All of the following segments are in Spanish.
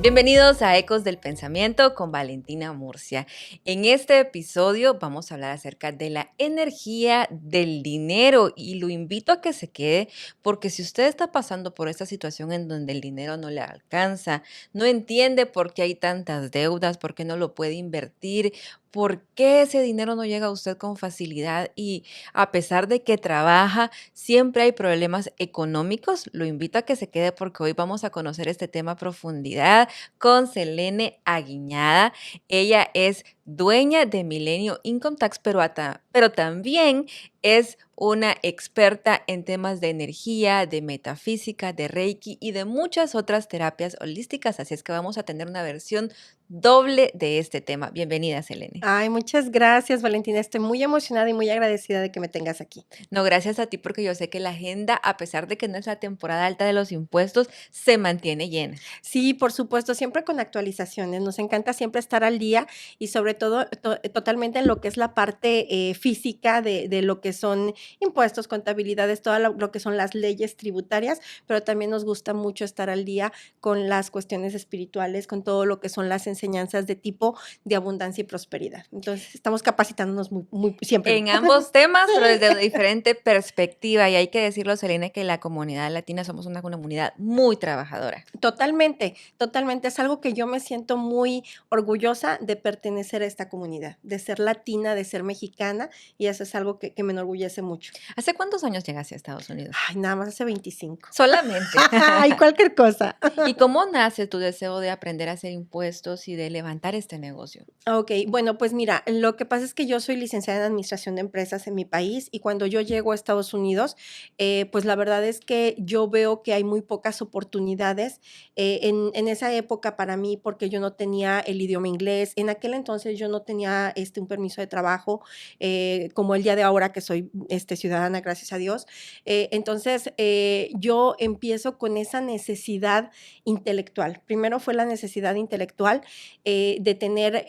Bienvenidos a Ecos del Pensamiento con Valentina Murcia. En este episodio vamos a hablar acerca de la energía del dinero y lo invito a que se quede porque si usted está pasando por esta situación en donde el dinero no le alcanza, no entiende por qué hay tantas deudas, por qué no lo puede invertir, por qué ese dinero no llega a usted con facilidad y a pesar de que trabaja, siempre hay problemas económicos, lo invito a que se quede porque hoy vamos a conocer este tema a profundidad con Selene Aguiñada. Ella es dueña de Milenio Income Tax, pero también es una experta en temas de energía, de metafísica, de Reiki y de muchas otras terapias holísticas. Así es que vamos a tener una versión doble de este tema. Bienvenida, Selene. Ay, muchas gracias, Valentina. Estoy muy emocionada y muy agradecida de que me tengas aquí. No, gracias a ti porque yo sé que la agenda, a pesar de que no es la temporada alta de los impuestos, se mantiene llena. Sí, por supuesto, siempre con actualizaciones. Nos encanta siempre estar al día y sobre todo totalmente en lo que es la parte física de lo que son impuestos, contabilidades, todo lo que son las leyes tributarias, pero también nos gusta mucho estar al día con las cuestiones espirituales, con todo lo que son las enseñanzas de tipo de abundancia y prosperidad. Entonces, estamos capacitándonos muy siempre. En ambos temas, pero desde una diferente perspectiva. Y hay que decirlo, Selena, que la comunidad latina somos una comunidad muy trabajadora. Totalmente, totalmente. Es algo que yo me siento muy orgullosa de pertenecer a esta comunidad, de ser latina, de ser mexicana, y eso es algo que me enorgullece mucho. ¿Hace cuántos años llegaste a Estados Unidos? Ay, nada más hace 25. Solamente. Ay, cualquier cosa. ¿Y cómo nace tu deseo de aprender a hacer impuestos y de levantar este negocio? Okey, bueno, pues mira, lo que pasa es que yo soy licenciada en Administración de Empresas en mi país, y cuando yo llego a Estados Unidos, pues la verdad es que yo veo que hay muy pocas oportunidades, en esa época para mí, porque yo no tenía el idioma inglés. En aquel entonces yo no tenía, un permiso de trabajo, como el día de ahora que soy, ciudadana, gracias a Dios. Entonces, yo empiezo con esa necesidad intelectual. Primero fue la necesidad intelectual, de tener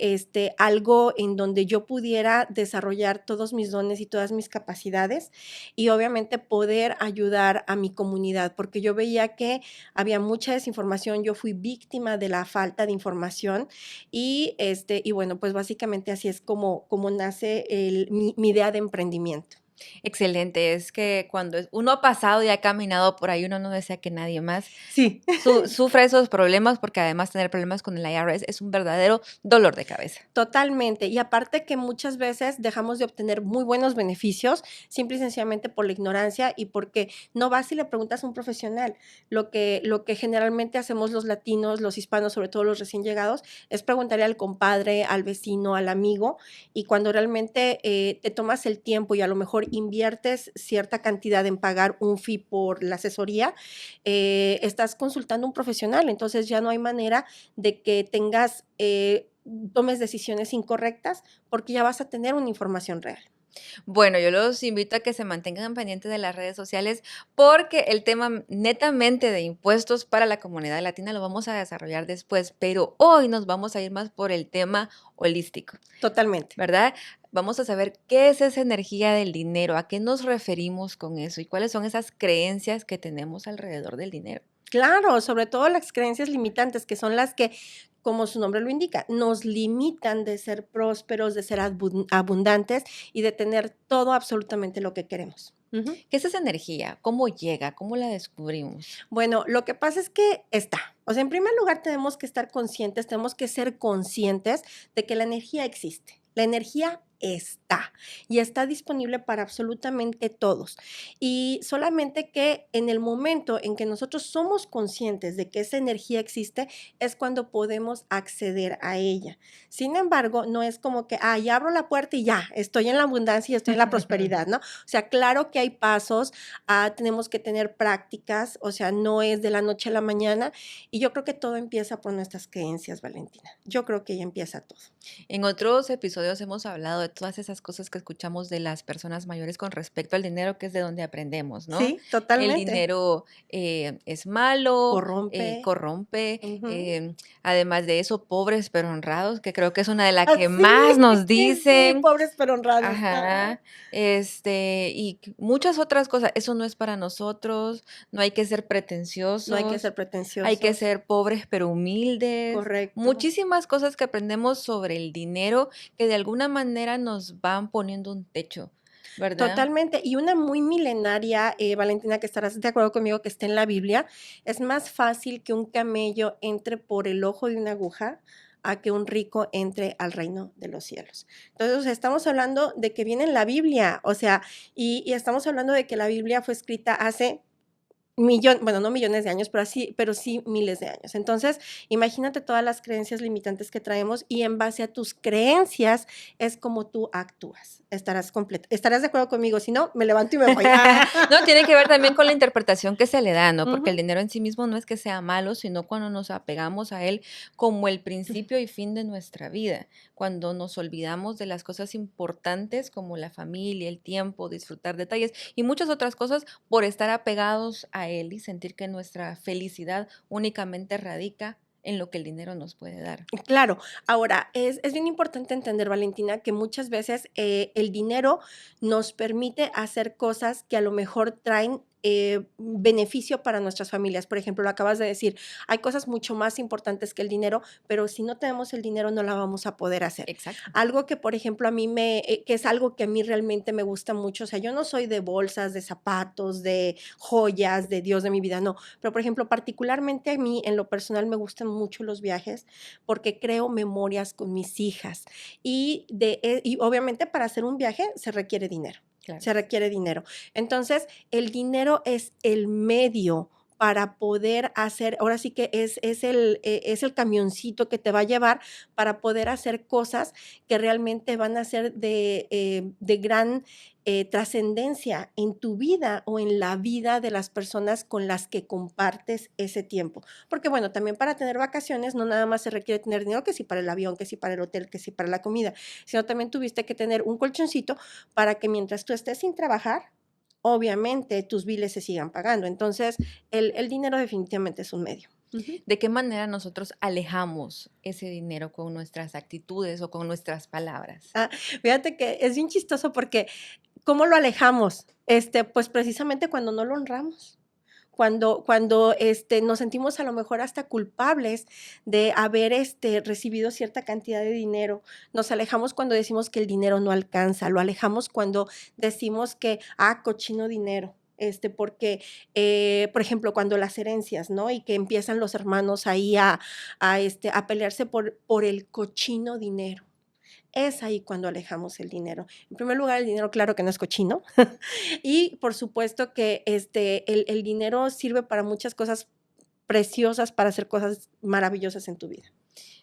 algo en donde yo pudiera desarrollar todos mis dones y todas mis capacidades y obviamente poder ayudar a mi comunidad, porque yo veía que había mucha desinformación, yo fui víctima de la falta de información y bueno, pues básicamente así es como nace mi idea de emprendimiento. Excelente, es que cuando uno ha pasado y ha caminado por ahí, uno no desea que nadie más Sí. sufra esos problemas, porque además tener problemas con el IRS es un verdadero dolor de cabeza. Totalmente. Y aparte que muchas veces dejamos de obtener muy buenos beneficios, simple y sencillamente por la ignorancia y porque no vas y le preguntas a un profesional. Lo que generalmente hacemos los latinos, los hispanos, sobre todo los recién llegados, es preguntarle al compadre, al vecino, al amigo, y cuando realmente te tomas el tiempo y a lo mejor inviertes cierta cantidad en pagar un fee por la asesoría, estás consultando a un profesional. Entonces ya no hay manera de que tengas tomes decisiones incorrectas porque ya vas a tener una información real. Bueno, yo los invito a que se mantengan pendientes de las redes sociales porque el tema netamente de impuestos para la comunidad latina lo vamos a desarrollar después, pero hoy nos vamos a ir más por el tema holístico, Totalmente. ¿verdad? Vamos a saber qué es esa energía del dinero, a qué nos referimos con eso y cuáles son esas creencias que tenemos alrededor del dinero. Claro, sobre todo las creencias limitantes, que son las que, como su nombre lo indica, nos limitan de ser prósperos, de ser abundantes y de tener todo absolutamente lo que queremos. Ujú. ¿Qué es esa energía? ¿Cómo llega? ¿Cómo la descubrimos? Bueno, lo que pasa es que está. O sea, en primer lugar tenemos que estar conscientes, tenemos que ser conscientes de que la energía existe. La energía está y está disponible para absolutamente todos. Y solamente que en el momento en que nosotros somos conscientes de que esa energía existe, es cuando podemos acceder a ella. Sin embargo, no es como que, ya abro la puerta y ya, estoy en la abundancia y estoy en la prosperidad, ¿no? O sea, claro que hay pasos, tenemos que tener prácticas, o sea, no es de la noche a la mañana. Y yo creo que todo empieza por nuestras creencias, Valentina. Yo creo que ahí empieza todo. En otros episodios hemos hablado de todas esas cosas que escuchamos de las personas mayores con respecto al dinero, que es de donde aprendemos, ¿no? Sí, El totalmente. dinero es malo, Corrompe. corrompe, Ujú. además de eso, pobres pero honrados, que creo que es una de las Ah, que sí, más nos sí, dicen. pobres pero honrados. Ajá. Ajá, muchas otras cosas. Eso no es para nosotros, no hay que ser No hay que pretenciosos, ser hay que pretenciosos. ser pobres pero humildes. Correcto. Muchísimas cosas que aprendemos sobre el dinero que de alguna manera nos van poniendo un techo, ¿verdad? Totalmente. Y una muy milenaria, Valentina, que estarás de acuerdo conmigo que está en la Biblia, es más fácil que un camello entre por el ojo de una aguja a que un rico entre al reino de los cielos. Entonces, o sea, estamos hablando de que viene en la Biblia, o sea, y estamos hablando de que la Biblia fue escrita hace bueno, no millones de años, pero sí miles de años. Entonces, imagínate todas las creencias limitantes que traemos y en base a tus creencias es como tú actúas. Estarás de acuerdo conmigo, si no, me levanto y me voy. No, tiene que ver también con la interpretación que se le da, ¿no? Porque el Ujú. dinero en sí mismo no es que sea malo, sino cuando nos apegamos a él como el principio y fin de nuestra vida, cuando nos olvidamos de las cosas importantes como la familia, el tiempo, disfrutar detalles y muchas otras cosas por estar apegados a él y sentir que nuestra felicidad únicamente radica en lo que el dinero nos puede dar. Claro, ahora es bien importante entender, Valentina, que muchas veces el dinero nos permite hacer cosas que a lo mejor traen beneficio para nuestras familias. Por ejemplo, lo acabas de decir, hay cosas mucho más importantes que el dinero, pero si no tenemos el dinero no la vamos a poder hacer. Exacto. Algo que, por ejemplo, que es algo que a mí realmente me gusta mucho, o sea, yo no soy de bolsas, de zapatos, de joyas, de Dios de mi vida, no, pero por ejemplo, particularmente a mí en lo personal me gustan mucho los viajes porque creo memorias con mis hijas y obviamente para hacer un viaje se requiere dinero. Claro. Se requiere dinero. Entonces, el dinero es el medio para poder hacer, ahora sí que es el camioncito que te va a llevar para poder hacer cosas que realmente van a ser de gran trascendencia en tu vida o en la vida de las personas con las que compartes ese tiempo. Porque bueno, también para tener vacaciones no nada más se requiere tener dinero, que si para el avión, que si para el hotel, que si para la comida, sino también tuviste que tener un colchoncito para que mientras tú estés sin trabajar, obviamente tus biles se sigan pagando. Entonces, el dinero definitivamente es un medio. Ujú. ¿De qué manera nosotros alejamos ese dinero con nuestras actitudes o con nuestras palabras? Ah, fíjate que es bien chistoso porque ¿cómo lo alejamos? Pues precisamente cuando no lo honramos. Cuando nos sentimos a lo mejor hasta culpables de haber, recibido cierta cantidad de dinero. Nos alejamos cuando decimos que el dinero no alcanza, lo alejamos cuando decimos que, cochino dinero. Porque, por ejemplo, cuando las herencias, ¿no? Y que empiezan los hermanos ahí a pelearse por el cochino dinero. Es ahí cuando alejamos el dinero. En primer lugar, el dinero, claro que no es cochino. Y por supuesto que el dinero sirve para muchas cosas preciosas, para hacer cosas maravillosas en tu vida.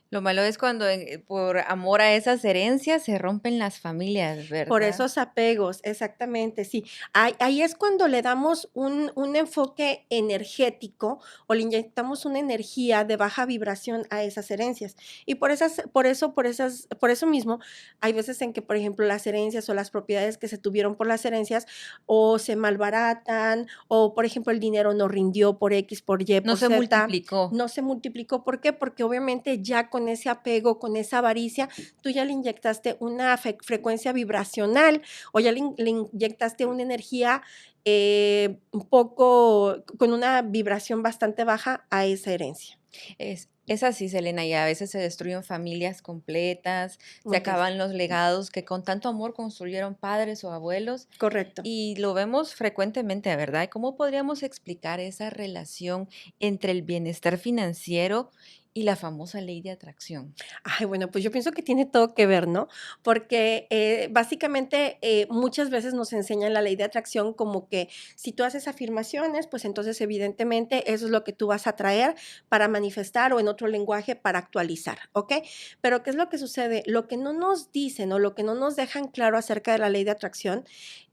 Lo malo es cuando por amor a esas herencias se rompen las familias, Por ¿verdad? esos apegos, exactamente, sí. Ahí es cuando le damos un enfoque energético o le inyectamos una energía de baja vibración a esas herencias. Y por eso mismo, hay veces en que, por ejemplo, las herencias o las propiedades que se tuvieron por las herencias o se malbaratan o, por ejemplo, el dinero no rindió por X, por Y, No por se Z, multiplicó. no se multiplicó. ¿Por qué? Porque obviamente ya con ese apego, con esa avaricia, tú ya le inyectaste una frecuencia vibracional o ya le inyectaste una energía un poco con una vibración bastante baja a esa herencia. Es así, Selena, y a veces se destruyen familias completas, se Muy triste. acaban los legados que con tanto amor construyeron padres o abuelos, Correcto. y lo vemos frecuentemente, ¿verdad? ¿Y cómo podríamos explicar esa relación entre el bienestar financiero y la famosa ley de atracción? Ay, bueno, pues yo pienso que tiene todo que ver, ¿no? Porque básicamente muchas veces nos enseñan la ley de atracción como que si tú haces afirmaciones, pues entonces evidentemente eso es lo que tú vas a traer para manifestar o en otro lenguaje para actualizar, ¿ok? Pero ¿qué es lo que sucede? Lo que no nos dicen o lo que no nos dejan claro acerca de la ley de atracción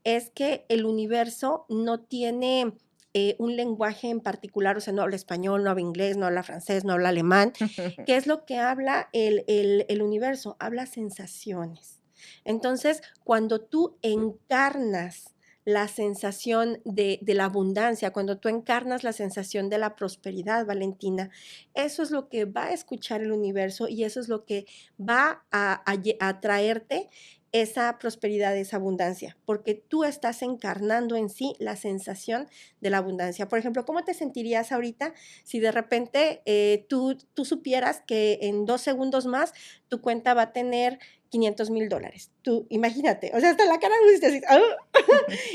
es que el universo no tiene un lenguaje en particular, o sea, no habla español, no habla inglés, no habla francés, no habla alemán. ¿Qué es lo que habla el universo? Habla sensaciones. Entonces, cuando tú encarnas la sensación de la abundancia, cuando tú encarnas la sensación de la prosperidad, Valentina, eso es lo que va a escuchar el universo y eso es lo que va a traerte esa prosperidad, esa abundancia, porque tú estás encarnando en sí la sensación de la abundancia. Por ejemplo, ¿cómo te sentirías ahorita si de repente tú supieras que en 2 segundos más tu cuenta va a tener $500,000? Tú, imagínate, o sea, hasta la cara me hiciste así, ¡ah!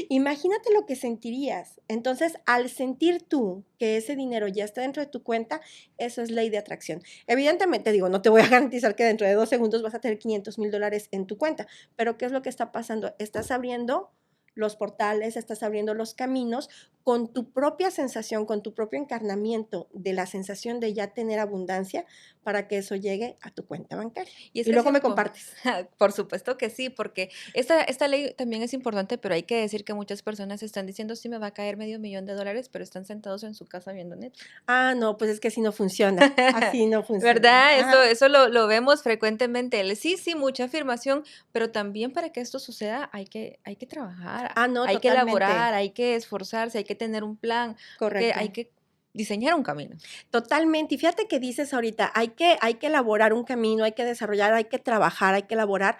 Imagínate lo que sentirías. Entonces, al sentir tú que ese dinero ya está dentro de tu cuenta, eso es ley de atracción. Evidentemente, digo, no te voy a garantizar que dentro de 2 segundos vas a tener $500,000 en tu cuenta, pero ¿qué es lo que está pasando? Estás abriendo los portales, estás abriendo los caminos con tu propia sensación, con tu propio encarnamiento de la sensación de ya tener abundancia para que eso llegue a tu cuenta bancaria. Y es Y que es luego me compartes. por supuesto que sí, porque esta ley también es importante, pero hay que decir que muchas personas están diciendo, sí me va a caer $500,000, pero están sentados en su casa viendo Netflix. Ah, no, pues es que así no funciona. Así no funciona. ¿Verdad? Ajá. Eso lo vemos frecuentemente. Sí, sí, mucha afirmación, pero también para que esto suceda hay que trabajar, Ah, no, hay que totalmente. elaborar, hay que esforzarse, hay que tener un plan, porque hay Correcto. que diseñar un camino. Totalmente. Y fíjate que dices ahorita, hay que elaborar un camino, hay que desarrollar, hay que trabajar, hay que elaborar.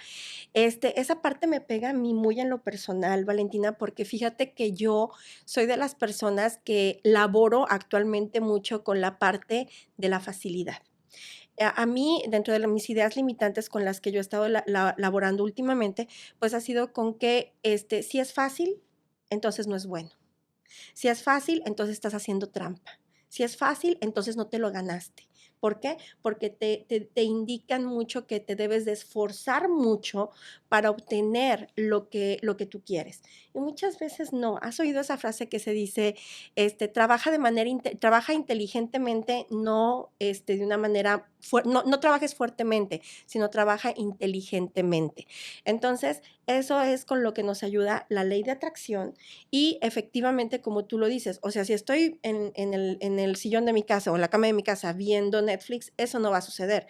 Esa parte me pega a mí muy en lo personal, Valentina, porque fíjate que yo soy de las personas que laboro actualmente mucho con la parte de la facilidad. A mí, dentro de mis ideas limitantes con las que yo he estado laborando últimamente, pues ha sido con que si es fácil, entonces no es bueno. Si es fácil, entonces estás haciendo trampa. Si es fácil, entonces no te lo ganaste. ¿Por qué? Porque te indican mucho que te debes de esforzar mucho para obtener lo que tú quieres. Y muchas veces no. ¿Has oído esa frase que se dice, trabaja inteligentemente, no de una manera, no trabajes fuertemente, sino trabaja inteligentemente? Entonces, eso es con lo que nos ayuda la ley de atracción y efectivamente, como tú lo dices, o sea, si estoy en el sillón de mi casa o en la cama de mi casa viendo Netflix, eso no va a suceder.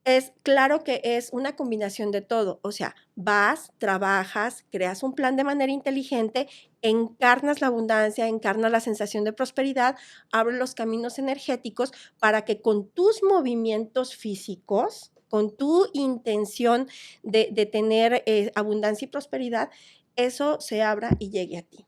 Es claro que es una combinación de todo, o sea, vas, trabajas, creas un plan de manera inteligente, encarnas la abundancia, encarnas la sensación de prosperidad, abres los caminos energéticos para que con tus movimientos físicos, con tu intención de tener abundancia y prosperidad, eso se abra y llegue a ti.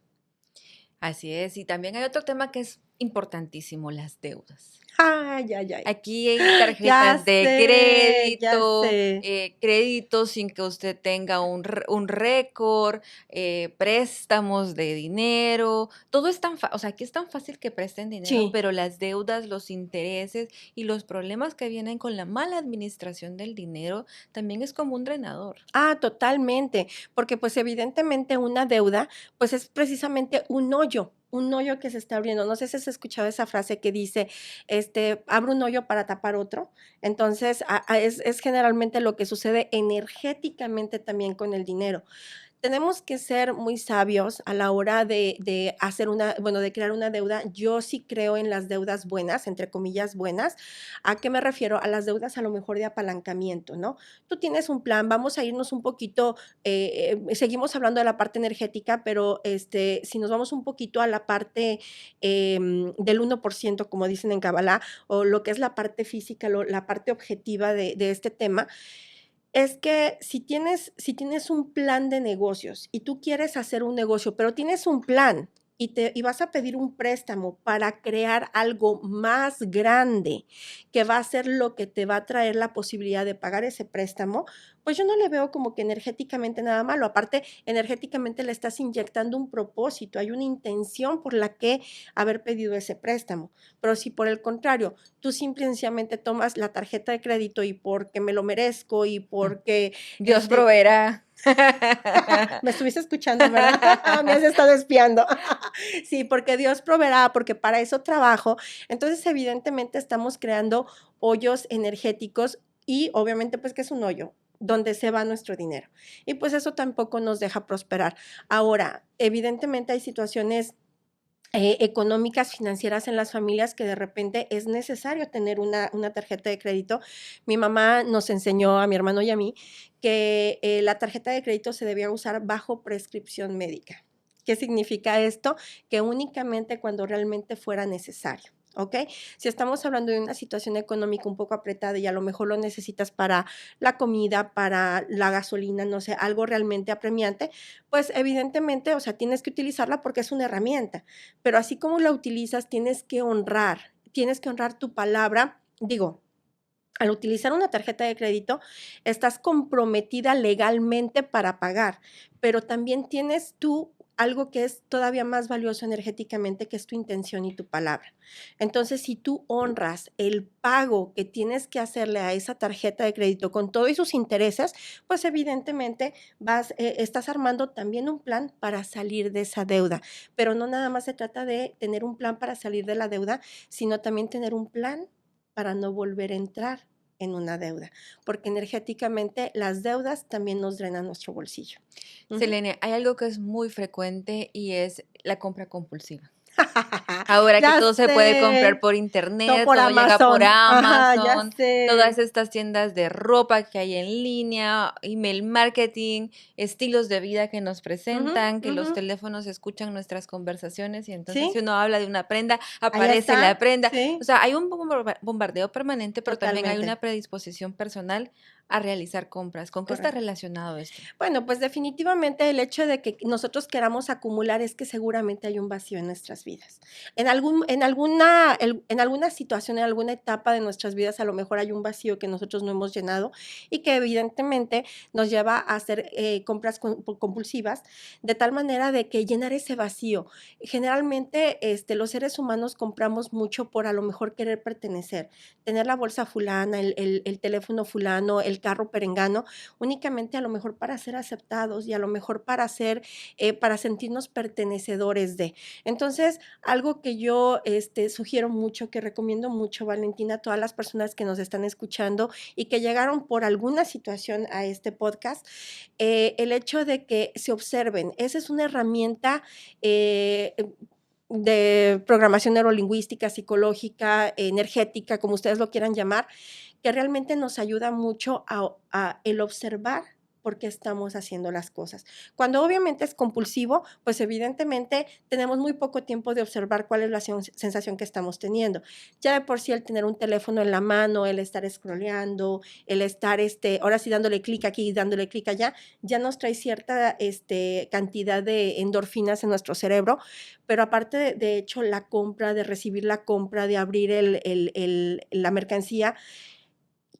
Así es. Y también hay otro tema que es importantísimo, las deudas. Ay, ay, ay. Aquí hay Ya tarjetas de sé, ya crédito, sé. créditos sin que usted tenga un récord, préstamos de dinero, todo es o sea, aquí es tan fácil que presten dinero, Sí. pero las deudas, los intereses y los problemas que vienen con la mala administración del dinero también es como un drenador. Ah, totalmente, porque, pues, evidentemente una deuda, pues, es precisamente un hoyo que se está abriendo. No sé si has escuchado esa frase que dice, abre un hoyo para tapar otro. Entonces, es generalmente lo que sucede energéticamente también con el dinero. Tenemos que ser muy sabios a la hora de hacer de crear una deuda. Yo sí creo en las deudas buenas, entre comillas, buenas. ¿A qué me refiero? A las deudas a lo mejor de apalancamiento, ¿no? Tú tienes un plan, vamos a irnos un poquito, seguimos hablando de la parte energética, pero si nos vamos un poquito a la parte del 1%, como dicen en Kabbalah, o lo que es la parte física, la parte objetiva de este tema, es que si tienes un plan de negocios y tú quieres hacer un negocio, pero tienes un plan y vas a pedir un préstamo para crear algo más grande, que va a ser lo que te va a traer la posibilidad de pagar ese préstamo, pues yo no le veo como que energéticamente nada malo. Aparte, energéticamente le estás inyectando un propósito, hay una intención por la que haber pedido ese préstamo. Pero si por el contrario, tú simple y sencillamente tomas la tarjeta de crédito y porque me lo merezco y Mm. porque, Dios este, proveerá. me estuviste escuchando, ¿verdad? Me has estado espiando. Sí, porque Dios proveerá, porque para eso trabajo. Entonces, evidentemente, estamos creando hoyos energéticos y obviamente, pues, que es un hoyo donde se va nuestro dinero. Y pues eso tampoco nos deja prosperar. Ahora, evidentemente hay situaciones económicas, financieras en las familias que de repente es necesario tener una tarjeta de crédito. Mi mamá nos enseñó a mi hermano y a mí que la tarjeta de crédito se debía usar bajo prescripción médica. ¿Qué significa esto? Que únicamente cuando realmente fuera necesario. ¿Ok? Si estamos hablando de una situación económica un poco apretada y a lo mejor lo necesitas para la comida, para la gasolina, no sé, algo realmente apremiante, pues evidentemente, o sea, tienes que utilizarla porque es una herramienta, pero así como la utilizas, tienes que honrar tu palabra. Digo, al utilizar una tarjeta de crédito, estás comprometida legalmente para pagar, pero también tienes tú algo que es todavía más valioso energéticamente, que es tu intención y tu palabra. Entonces, si tú honras el pago que tienes que hacerle a esa tarjeta de crédito con todos sus intereses, pues evidentemente estás armando también un plan para salir de esa deuda. Pero no nada más se trata de tener un plan para salir de la deuda, sino también tener un plan para no volver a entrar en una deuda, porque energéticamente las deudas también nos drenan nuestro bolsillo. Ujú. Selene, hay algo que es muy frecuente y es la compra compulsiva. Ahora que Ya todo se puede comprar sé, por todo internet, por todo llega por Amazon. Ajá, ya Amazon, todas sé. estas tiendas de ropa que hay en línea, email marketing, estilos de vida que nos Ujú, presentan, que ujú. los teléfonos escuchan nuestras conversaciones y entonces si Sí, uno habla de una prenda, ahí aparece la está. prenda. O Sí, sea, hay un bombardeo permanente, pero también hay una totalmente. predisposición personal a realizar compras. ¿Con qué está Correcto. relacionado esto? Bueno, pues definitivamente el hecho de que nosotros queramos acumular es que seguramente hay un vacío en nuestras vidas. En alguna situación, en alguna etapa de nuestras vidas, a lo mejor hay un vacío que nosotros no hemos llenado y que evidentemente nos lleva a hacer compras compulsivas, de tal manera de que llenar ese vacío. Generalmente, los seres humanos compramos mucho por a lo mejor querer pertenecer, tener la bolsa fulana, el teléfono fulano, el carro perengano, únicamente a lo mejor para ser aceptados y a lo mejor para sentirnos pertenecedores de. Entonces, algo que yo sugiero mucho, que recomiendo mucho, Valentina, a todas las personas que nos están escuchando y que llegaron por alguna situación a este podcast, el hecho de que se observen, esa es una herramienta de programación neurolingüística, psicológica, energética, como ustedes lo quieran llamar, que realmente nos ayuda mucho a el observar por qué estamos haciendo las cosas. Cuando obviamente es compulsivo, pues evidentemente tenemos muy poco tiempo de observar cuál es la sensación que estamos teniendo. Ya de por sí el tener un teléfono en la mano, el estar scrolleando, el estar ahora sí dándole clic aquí y dándole clic allá, ya nos trae cierta cantidad de endorfinas en nuestro cerebro, pero aparte de hecho la compra, de recibir la compra, de abrir la mercancía,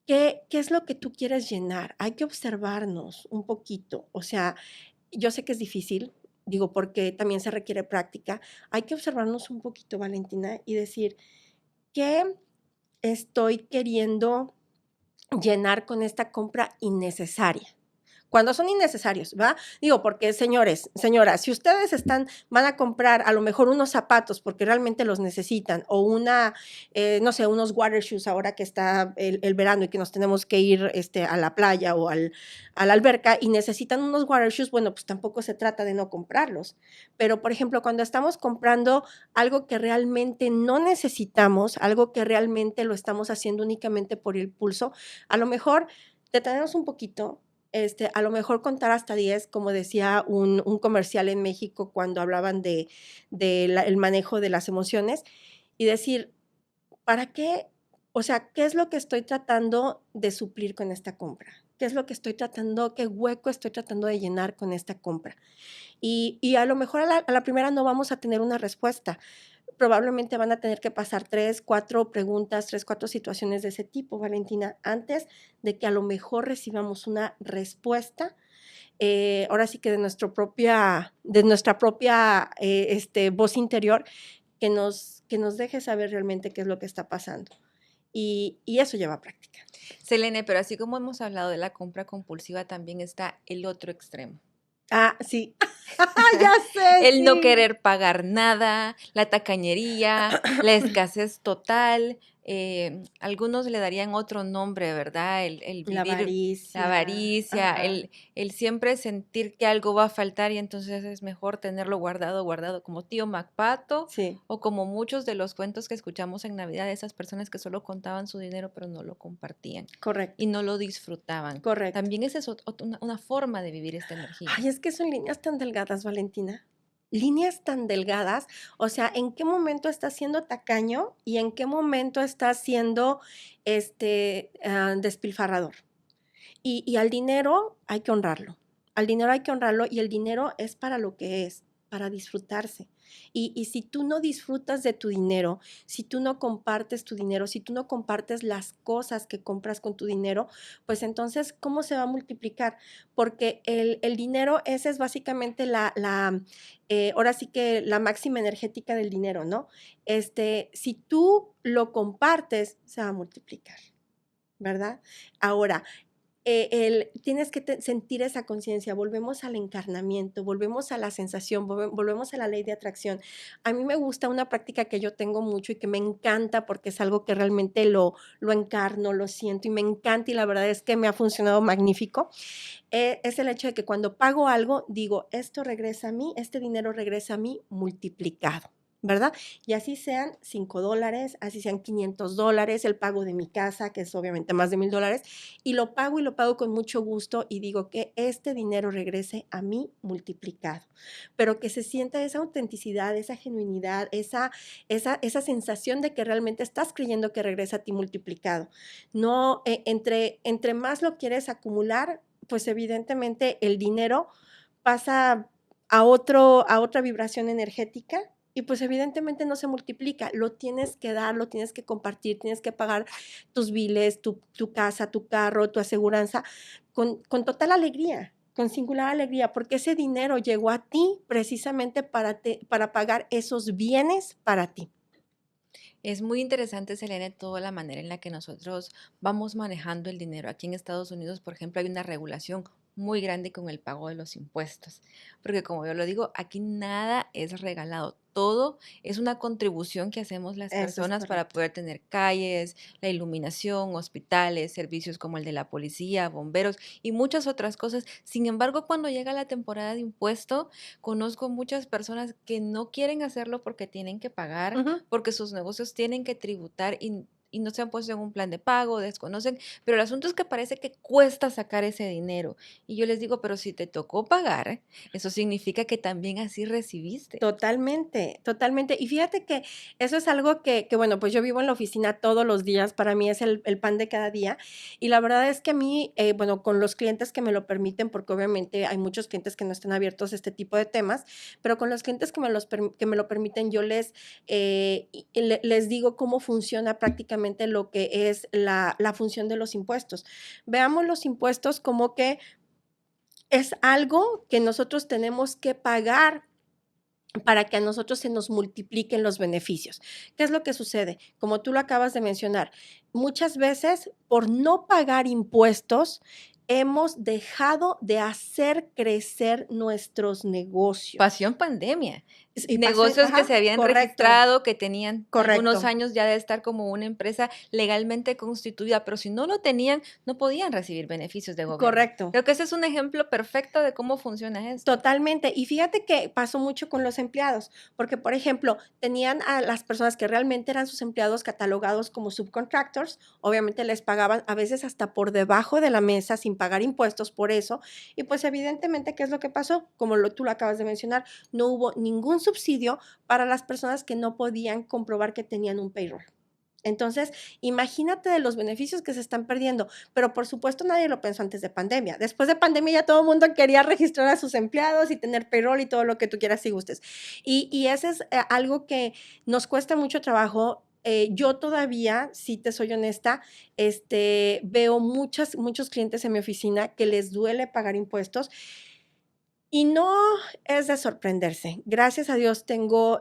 ¿qué es lo que tú quieres llenar? Hay que observarnos un poquito. O sea, yo sé que es difícil, digo, porque también se requiere práctica. Hay que observarnos un poquito, Valentina, y decir, ¿qué estoy queriendo llenar con esta compra innecesaria? Cuando son innecesarios, ¿va? Digo, porque señores, señoras, si ustedes van a comprar a lo mejor unos zapatos porque realmente los necesitan, o no sé, unos water shoes ahora que está el verano y que nos tenemos que ir a la playa o a la alberca y necesitan unos water shoes, bueno, pues tampoco se trata de no comprarlos. Pero, por ejemplo, cuando estamos comprando algo que realmente no necesitamos, algo que realmente lo estamos haciendo únicamente por el pulso, a lo mejor detenemos un poquito, a lo mejor contar hasta 10, como decía un comercial en México cuando hablaban el manejo de las emociones, y decir, ¿para qué? O sea, ¿qué es lo que estoy tratando de suplir con esta compra? ¿Qué es lo que qué hueco estoy tratando de llenar con esta compra? Y a lo mejor a la primera no vamos a tener una respuesta. Probablemente van a tener que pasar 3, 4 preguntas, 3, 4 situaciones de ese tipo, Valentina, antes de que a lo mejor recibamos una respuesta, ahora sí que de nuestra propia voz interior, que nos deje saber realmente qué es lo que está pasando. Y eso lleva práctica. Selene, pero así como hemos hablado de la compra compulsiva, también está el otro extremo. Ah, sí. Ya sé, El no sí. querer pagar nada, la tacañería, la escasez total, algunos le darían otro nombre, ¿verdad? El La vivir la avaricia, avaricia, ajá, el siempre sentir que algo va a faltar y entonces es mejor tenerlo guardado, guardado, como tío Macpato sí, o como muchos de los cuentos que escuchamos en Navidad de esas personas que solo contaban su dinero pero no lo compartían correcto, y no lo disfrutaban. correcto. También esa es una forma de vivir esta energía. Ay, es que son líneas tan delgadas, Valentina. Líneas tan delgadas, o sea, ¿en qué momento estás siendo tacaño y en qué momento estás siendo despilfarrador? Y al dinero hay que honrarlo. Al dinero hay que honrarlo y el dinero es para lo que es, para disfrutarse. Y si tú no disfrutas de tu dinero, si tú no compartes tu dinero, si tú no compartes las cosas que compras con tu dinero, pues entonces, ¿cómo se va a multiplicar? Porque el dinero, esa es básicamente ahora sí que la máxima energética del dinero, ¿no? Si tú lo compartes, se va a multiplicar, ¿verdad? Ahora, tienes que sentir esa conciencia, volvemos al encarnamiento, volvemos a la sensación, volvemos a la ley de atracción. A mí me gusta una práctica que yo tengo mucho y que me encanta porque es algo que realmente lo encarno, lo siento y me encanta y la verdad es que me ha funcionado magnífico. Es el hecho de que cuando pago algo, digo, esto regresa a mí, este dinero regresa a mí multiplicado. ¿Verdad? Y así sean $5, así sean $500, el pago de mi casa, que es obviamente más de $1000, y lo pago con mucho gusto y digo que este dinero regrese a mí multiplicado, pero que se sienta esa autenticidad, esa genuinidad, esa sensación de que realmente estás creyendo que regresa a ti multiplicado. No, entre más lo quieres acumular, pues evidentemente el dinero pasa a otra vibración energética y pues evidentemente no se multiplica, lo tienes que dar, lo tienes que compartir, tienes que pagar tus biles, tu casa, tu carro, tu aseguranza, con total alegría, con singular alegría, porque ese dinero llegó a ti precisamente para pagar esos bienes para ti. Es muy interesante, Selene, toda la manera en la que nosotros vamos manejando el dinero. Aquí en Estados Unidos, por ejemplo, hay una regulación muy grande con el pago de los impuestos, porque como yo lo digo, aquí nada es regalado, todo es una contribución que hacemos las Eso es personas para correcto. poder tener calles, la iluminación, hospitales, servicios como el de la policía, bomberos y muchas otras cosas. Sin embargo, cuando llega la temporada de impuesto, conozco muchas personas que no quieren hacerlo porque tienen que pagar Ujú. porque sus negocios tienen que tributar y no se han puesto en un plan de pago, desconocen, pero el asunto es que parece que cuesta sacar ese dinero. Y yo les digo, pero si te tocó pagar, eso significa que también así recibiste. Totalmente, totalmente. Y fíjate que eso es algo bueno, pues yo vivo en la oficina todos los días, para mí es el pan de cada día. Y la verdad es que a mí, bueno, con los clientes que me lo permiten, porque obviamente hay muchos clientes que no están abiertos a este tipo de temas, pero con los clientes que me lo permiten, yo les digo cómo funciona prácticamente lo que es la función de los impuestos. Veamos los impuestos como que es algo que nosotros tenemos que pagar para que a nosotros se nos multipliquen los beneficios. ¿Qué es lo que sucede? Como tú lo acabas de mencionar, muchas veces por no pagar impuestos hemos dejado de hacer crecer nuestros negocios. Pasión pandemia. Y pasa, Negocios que se ajá, habían correcto, registrado, que tenían algunos correcto. años ya de estar como una empresa legalmente constituida, pero si no lo tenían, no podían recibir beneficios de gobierno. Correcto. Creo que ese es un ejemplo perfecto de cómo funciona esto. Totalmente. Y fíjate que pasó mucho con los empleados, porque, por ejemplo, tenían a las personas que realmente eran sus empleados catalogados como subcontractors, obviamente les pagaban a veces hasta por debajo de la mesa sin pagar impuestos por eso. Y pues evidentemente, ¿qué es lo que pasó? Como tú lo acabas de mencionar, no hubo ningún subsidio para las personas que no podían comprobar que tenían un payroll. Entonces, imagínate de los beneficios que se están perdiendo, pero por supuesto nadie lo pensó antes de pandemia. Después de pandemia ya todo el mundo quería registrar a sus empleados y tener payroll y todo lo que tú quieras y gustes. Y ese es algo que nos cuesta mucho trabajo. Yo todavía, si te soy honesta, veo muchos clientes en mi oficina que les duele pagar impuestos y no es de sorprenderse. Gracias a Dios tengo,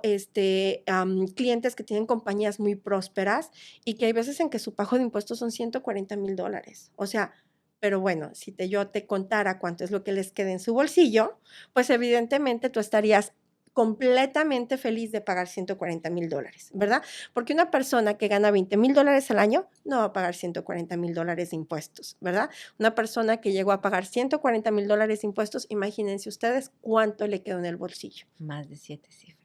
clientes que tienen compañías muy prósperas y que hay veces en que su pago de impuestos son $140,000. O sea, pero bueno, si yo te contara cuánto es lo que les queda en su bolsillo, pues evidentemente tú estarías completamente feliz de pagar $140,000, ¿verdad? Porque una persona que gana $20,000 al año no va a pagar $140,000 de impuestos, ¿verdad? Una persona que llegó a pagar $140,000 de impuestos, imagínense ustedes cuánto le quedó en el bolsillo. Más de 7 cifras.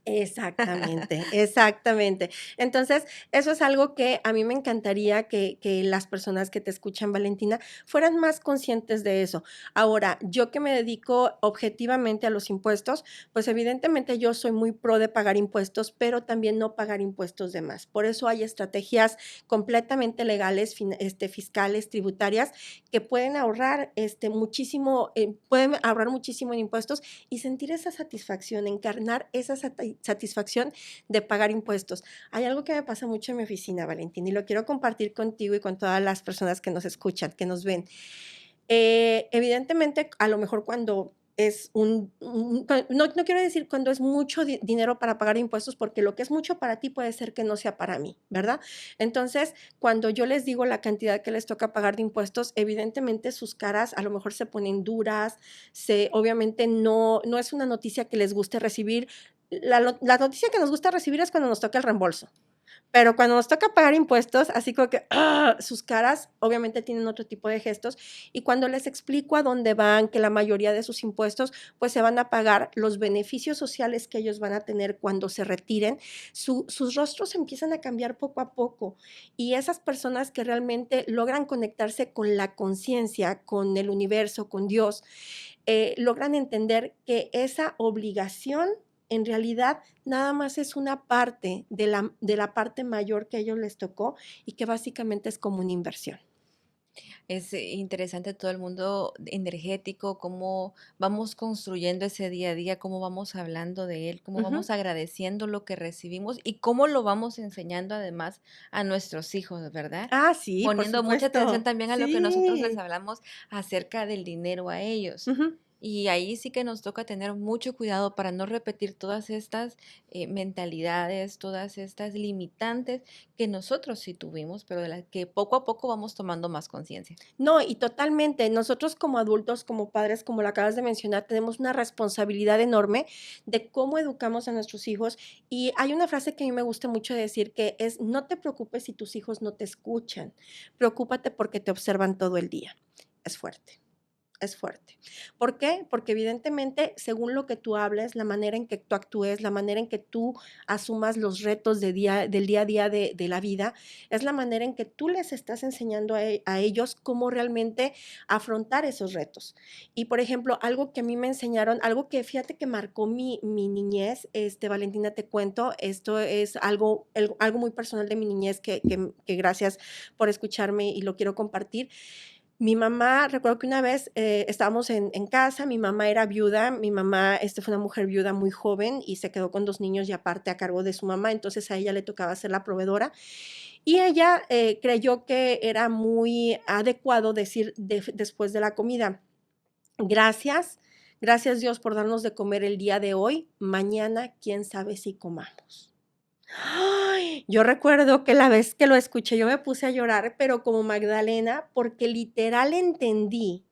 Exactamente, exactamente. Entonces, eso es algo que a mí me encantaría que las personas que te escuchan, Valentina, fueran más conscientes de eso. Ahora, yo que me dedico objetivamente a los impuestos, pues evidentemente yo soy muy pro de pagar impuestos, pero también no pagar impuestos de más. Por eso hay estrategias completamente legales, fiscales, tributarias, que pueden ahorrar muchísimo, pueden ahorrar muchísimo en impuestos y sentir esa satisfacción, encarnar esa satisfacción de pagar impuestos. Hay algo que me pasa mucho en mi oficina, Valentín, y lo quiero compartir contigo y con todas las personas que nos escuchan, que nos ven. Evidentemente, a lo mejor cuando es no quiero decir cuando es mucho dinero para pagar impuestos, porque lo que es mucho para ti puede ser que no sea para mí, ¿verdad? Entonces, cuando yo les digo la cantidad que les toca pagar de impuestos, evidentemente sus caras a lo mejor se ponen duras, obviamente no es una noticia que les guste recibir. La noticia que nos gusta recibir es cuando nos toca el reembolso. Pero cuando nos toca pagar impuestos, así como que sus caras obviamente tienen otro tipo de gestos, y cuando les explico a dónde van, que la mayoría de sus impuestos pues se van a pagar, los beneficios sociales que ellos van a tener cuando se retiren, sus rostros empiezan a cambiar poco a poco, y esas personas que realmente logran conectarse con la conciencia, con el universo, con Dios, logran entender que esa obligación en realidad nada más es una parte de la parte mayor que a ellos les tocó y que básicamente es como una inversión. Es interesante todo el mundo energético, cómo vamos construyendo ese día a día, cómo vamos hablando de él, cómo Ujú. vamos agradeciendo lo que recibimos y cómo lo vamos enseñando además a nuestros hijos, ¿verdad? Ah, sí, por Poniendo mucha atención supuesto. también a lo que nosotros les Sí. hablamos acerca del dinero a ellos. Ujú. Y ahí sí que nos toca tener mucho cuidado para no repetir todas estas mentalidades, todas estas limitantes que nosotros sí tuvimos, pero de las que poco a poco vamos tomando más conciencia. No, y totalmente. Nosotros como adultos, como padres, como lo acabas de mencionar, tenemos una responsabilidad enorme de cómo educamos a nuestros hijos. Y hay una frase que a mí me gusta mucho decir que es, no te preocupes si tus hijos no te escuchan, preocúpate porque te observan todo el día. Es fuerte. Es fuerte. ¿Por qué? Porque evidentemente, según lo que tú hables, la manera en que tú actúes, la manera en que tú asumas los retos del día a día de la vida, es la manera en que tú les estás enseñando a ellos cómo realmente afrontar esos retos. Y, por ejemplo, algo que a mí me enseñaron, algo que fíjate que marcó mi niñez, Valentina, te cuento, esto es algo muy personal de mi niñez que gracias por escucharme y lo quiero compartir. Mi mamá, recuerdo que una vez estábamos en casa, mi mamá era viuda, mi mamá fue una mujer viuda muy joven y se quedó con 2 niños y aparte a cargo de su mamá, entonces a ella le tocaba ser la proveedora. Y ella creyó que era muy adecuado decir después de la comida, gracias, gracias Dios por darnos de comer el día de hoy, mañana quién sabe si comamos. Ay, yo recuerdo que la vez que lo escuché, yo me puse a llorar, pero como Magdalena, porque literal entendí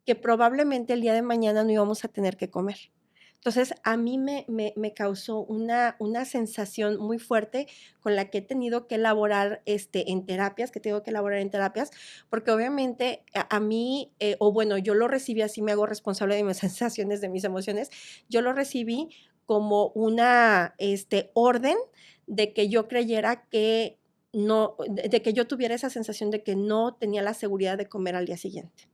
que probablemente el día de mañana no íbamos a tener que comer. Entonces, a mí me causó una sensación muy fuerte con la que he tenido que elaborar en terapias, que tengo que elaborar en terapias, porque obviamente a mí, o bueno, yo lo recibí así, me hago responsable de mis sensaciones, de mis emociones, yo lo recibí como una orden de que yo creyera que no, de que yo tuviera esa sensación de que no tenía la seguridad de comer al día siguiente.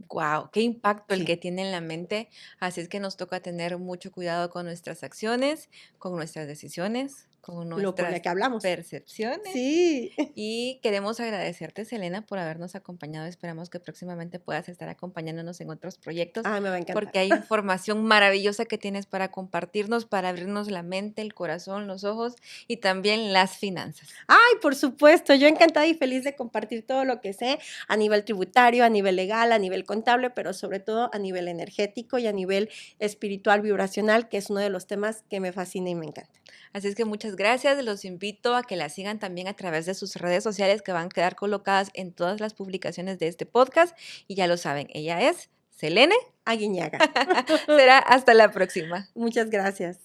Wow, qué impacto el Sí. que tiene en la mente. Así es que nos toca tener mucho cuidado con nuestras acciones, con nuestras decisiones, con Lo por la nuestras que hablamos. percepciones. Sí. Y queremos agradecerte, Selena, por habernos acompañado. Esperamos que próximamente puedas estar acompañándonos en otros proyectos, Ay, me va a encantar. porque hay información maravillosa que tienes para compartirnos, para abrirnos la mente, el corazón, los ojos y también las finanzas. Ay, por supuesto, yo encantada y feliz de compartir todo lo que sé a nivel tributario, a nivel legal, a nivel contable, pero sobre todo a nivel energético y a nivel espiritual, vibracional, que es uno de los temas que me fascina y me encanta. Así es que muchas gracias. Los invito a que la sigan también a través de sus redes sociales que van a quedar colocadas en todas las publicaciones de este podcast. Y ya lo saben, ella es Selene. Aguiñaga. Será hasta la próxima. Muchas gracias.